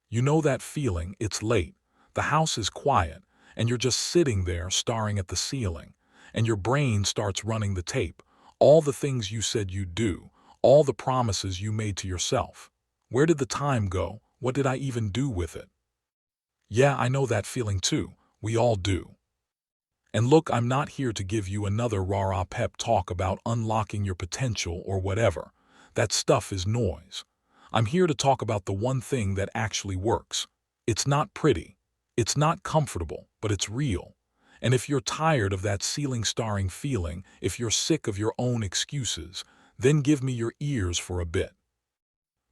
You know that feeling, it's late, the house is quiet, and you're just sitting there staring at the ceiling, and your brain starts running the tape, all the things you said you'd do, all the promises you made to yourself. Where did the time go? What did I even do with it? Yeah, I know that feeling too. We all do. And look, I'm not here to give you another rah-rah pep talk about unlocking your potential or whatever. That stuff is noise. I'm here to talk about the one thing that actually works. It's not pretty. It's not comfortable, but it's real. And if you're tired of that ceiling-starring feeling, if you're sick of your own excuses, then give me your ears for a bit.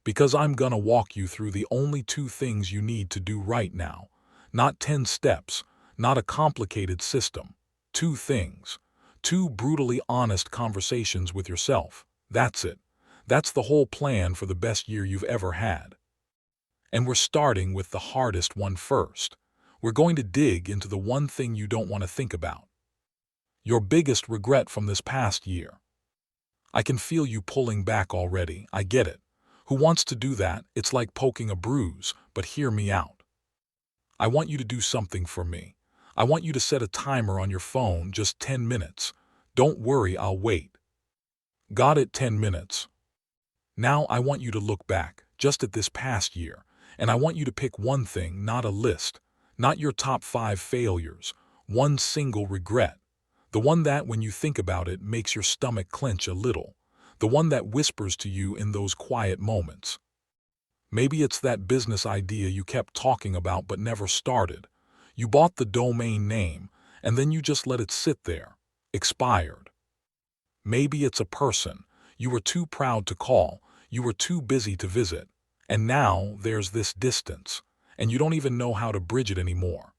Because I'm gonna walk you through the only two things you need to do right now. Not 10 steps, not a complicated system. Two things. Two brutally honest conversations with yourself. That's it. That's the whole plan for the best year you've ever had. And we're starting with the hardest one first. We're going to dig into the one thing you don't want to think about. Your biggest regret from this past year. I can feel you pulling back already, I get it. Who wants to do that? It's like poking a bruise, but hear me out. I want you to do something for me. I want you to set a timer on your phone, just 10 minutes. Don't worry, I'll wait. Got it, 10 minutes. Now I want you to look back, just at this past year, and I want you to pick one thing, not a list, not your top 5 failures, one single regret. The one that, when you think about it, makes your stomach clench a little. The one that whispers to you in those quiet moments. Maybe it's that business idea you kept talking about but never started. You bought the domain name, and then you just let it sit there, expired. Maybe it's a person. You were too proud to call, you were too busy to visit, and now there's this distance, and you don't even know how to bridge it anymore.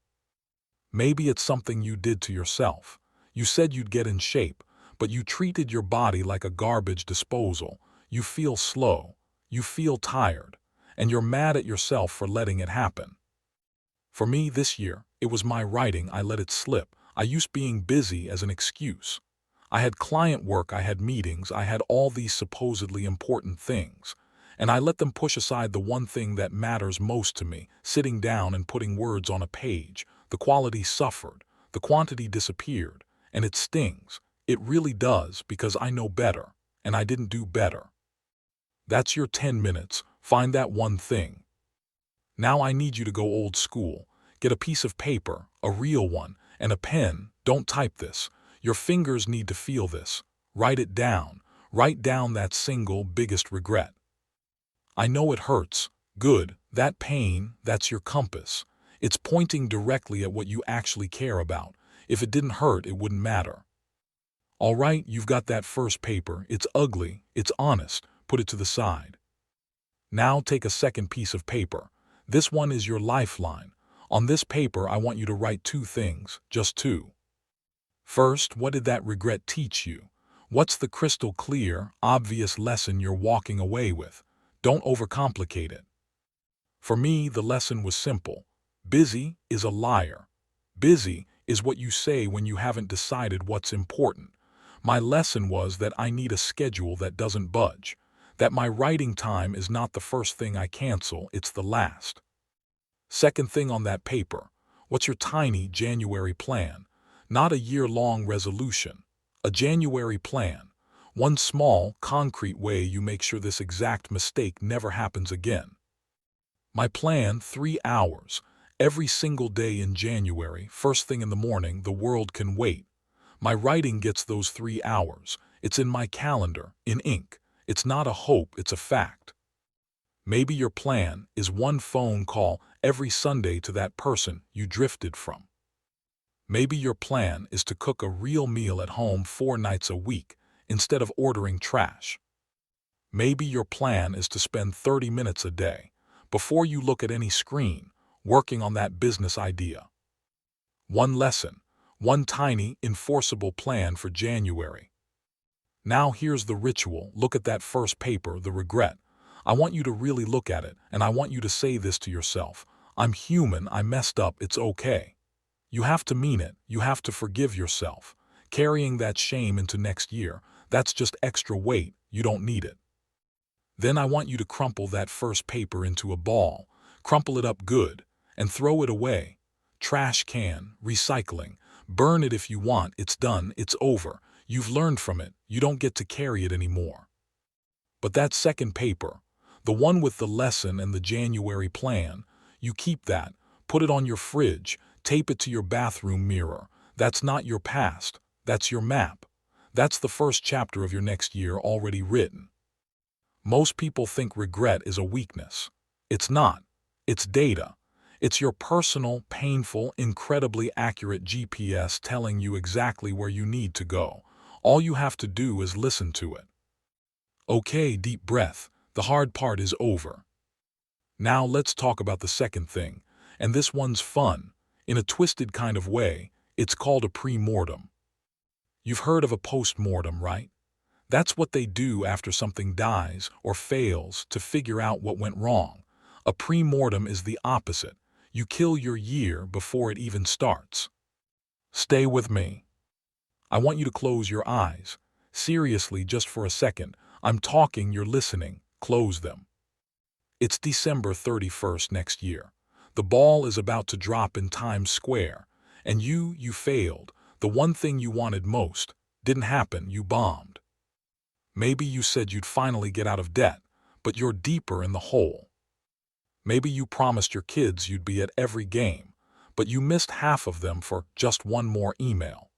Maybe it's something you did to yourself. You said you'd get in shape, but you treated your body like a garbage disposal. You feel slow, you feel tired, and you're mad at yourself for letting it happen. For me this year, it was my writing. I let it slip. I used being busy as an excuse. I had client work, I had meetings, I had all these supposedly important things, and I let them push aside the one thing that matters most to me, sitting down and putting words on a page. The quality suffered, the quantity disappeared, and it stings. It really does, because I know better, and I didn't do better. That's your 10 minutes. Find that one thing. Now I need you to go old school. Get a piece of paper, a real one, and a pen. Don't type this. Your fingers need to feel this. Write it down. Write down that single biggest regret. I know it hurts. Good. That pain, that's your compass. It's pointing directly at what you actually care about. If it didn't hurt, it wouldn't matter. All right, you've got that first paper. It's ugly. It's honest. Put it to the side. Now take a second piece of paper. This one is your lifeline. On this paper, I want you to write two things, just two. First, what did that regret teach you? What's the crystal clear, obvious lesson you're walking away with? Don't overcomplicate it. For me, the lesson was simple. Busy is a liar. Busy is what you say when you haven't decided what's important. My lesson was that I need a schedule that doesn't budge. That my writing time is not the first thing I cancel, it's the last. Second thing on that paper, what's your tiny January plan? Not a year-long resolution. A January plan. One small, concrete way you make sure this exact mistake never happens again. My plan, 3 hours. Every single day in January, first thing in the morning, the world can wait. My writing gets those 3 hours. It's in my calendar, in ink. It's not a hope, it's a fact. Maybe your plan is one phone call every Sunday to that person you drifted from. Maybe your plan is to cook a real meal at home 4 nights a week instead of ordering trash. Maybe your plan is to spend 30 minutes a day, before you look at any screen, working on that business idea. One lesson. One tiny, enforceable plan for January. Now here's the ritual. Look at that first paper, the regret. I want you to really look at it, and I want you to say this to yourself. I'm human, I messed up, it's okay. You have to mean it, you have to forgive yourself. Carrying that shame into next year, that's just extra weight, you don't need it. Then I want you to crumple that first paper into a ball. crumple it up good, and throw it away. Trash can, recycling. Burn it if you want, it's done, it's over. You've learned from it, you don't get to carry it anymore. But that second paper, the one with the lesson and the January plan, you keep that, put it on your fridge, tape it to your bathroom mirror. That's not your past, that's your map. That's the first chapter of your next year already written. Most people think regret is a weakness. It's not. It's data. It's your personal, painful, incredibly accurate GPS telling you exactly where you need to go. All you have to do is listen to it. Okay, deep breath. The hard part is over. Now let's talk about the second thing, and this one's fun. In a twisted kind of way, it's called a pre-mortem. You've heard of a post-mortem, right? That's what they do after something dies or fails to figure out what went wrong. A pre-mortem is the opposite. You kill your year before it even starts. Stay with me. I want you to close your eyes. Seriously, just for a second. I'm talking, you're listening. Close them. It's December 31st next year. The ball is about to drop in Times Square. And you failed. The one thing you wanted most didn't happen, you bombed. Maybe you said you'd finally get out of debt, but you're deeper in the hole. Maybe you promised your kids you'd be at every game, but you missed half of them for just one more email.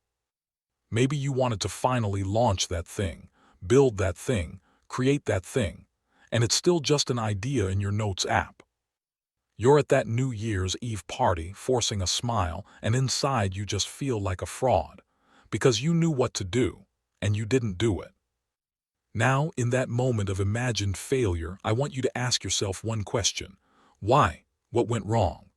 Maybe you wanted to finally launch that thing, build that thing, create that thing, and it's still just an idea in your Notes app. You're at that New Year's Eve party, forcing a smile, and inside you just feel like a fraud, because you knew what to do, and you didn't do it. Now, in that moment of imagined failure, I want you to ask yourself one question. Why? What went wrong?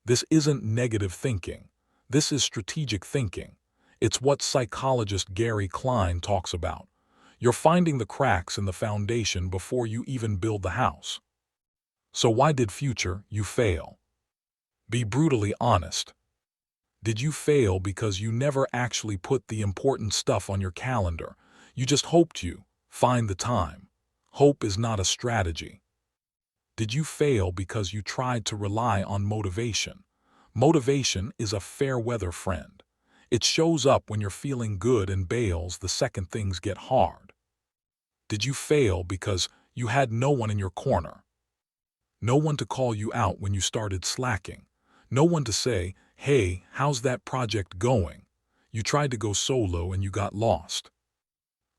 This isn't negative thinking. This is strategic thinking. It's what psychologist Gary Klein talks about. You're finding the cracks in the foundation before you even build the house. So why did you fail? Be brutally honest. Did you fail because you never actually put the important stuff on your calendar? You just hoped you find the time. Hope is not a strategy. Did you fail because you tried to rely on motivation? Motivation is a fair weather friend. It shows up when you're feeling good and bails the second things get hard. Did you fail because you had no one in your corner? No one to call you out when you started slacking. No one to say, hey, how's that project going? You tried to go solo and you got lost.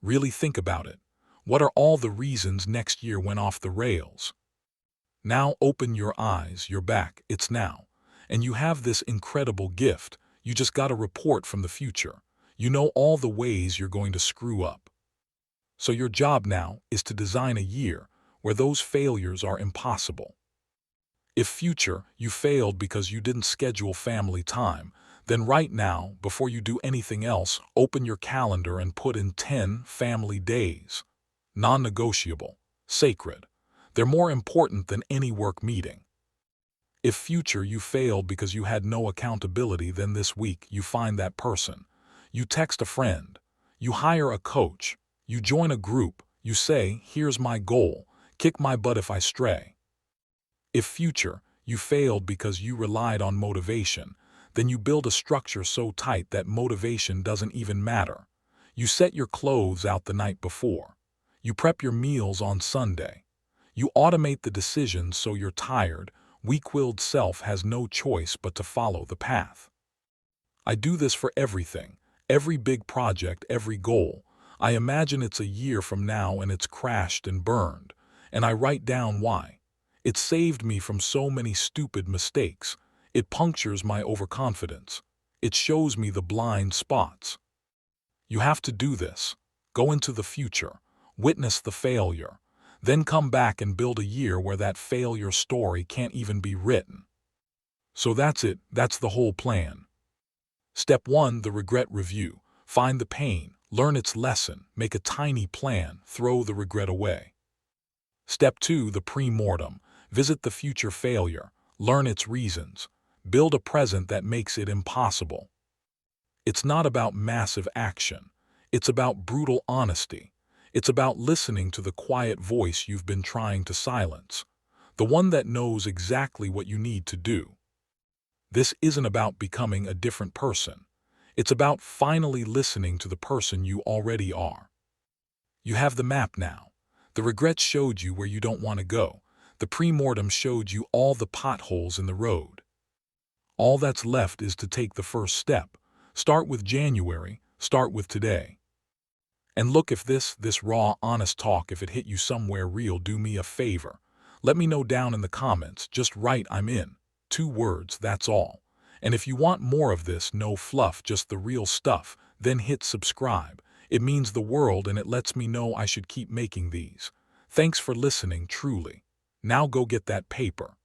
Really think about it. What are all the reasons next year went off the rails? Now open your eyes, you're back, it's now. And you have this incredible gift. You just got a report from the future. You know all the ways you're going to screw up. So your job now is to design a year where those failures are impossible. If you failed because you didn't schedule family time, then right now, before you do anything else, open your calendar and put in 10 family days. Non-negotiable, sacred. They're more important than any work meeting. If you failed because you had no accountability, then this week you find that person. You text a friend. You hire a coach. You join a group. You say, here's my goal. Kick my butt if I stray. If you failed because you relied on motivation, then you build a structure so tight that motivation doesn't even matter. You set your clothes out the night before. You prep your meals on Sunday. You automate the decisions so your tired, weak-willed self has no choice but to follow the path. I do this for everything, every big project, every goal. I imagine it's a year from now and it's crashed and burned, and I write down why. It saved me from so many stupid mistakes. It punctures my overconfidence. It shows me the blind spots. You have to do this. Go into the future. Witness the failure. Then come back and build a year where that failure story can't even be written. So that's it. That's the whole plan. Step 1, the regret review. Find the pain. Learn its lesson. Make a tiny plan. Throw the regret away. Step 2, the pre-mortem. Visit the future failure. Learn its reasons. Build a present that makes it impossible. It's not about massive action. It's about brutal honesty. It's about listening to the quiet voice you've been trying to silence. The one that knows exactly what you need to do. This isn't about becoming a different person. It's about finally listening to the person you already are. You have the map now. The regrets showed you where you don't want to go. The pre-mortem showed you all the potholes in the road. All that's left is to take the first step. Start with January. Start with today. And look, if this raw, honest talk, if it hit you somewhere real, do me a favor. Let me know down in the comments. Just write "I'm in." 2 words, that's all. And if you want more of this, no fluff, just the real stuff, then hit subscribe. It means the world, and it lets me know I should keep making these. Thanks for listening, truly. Now go get that paper.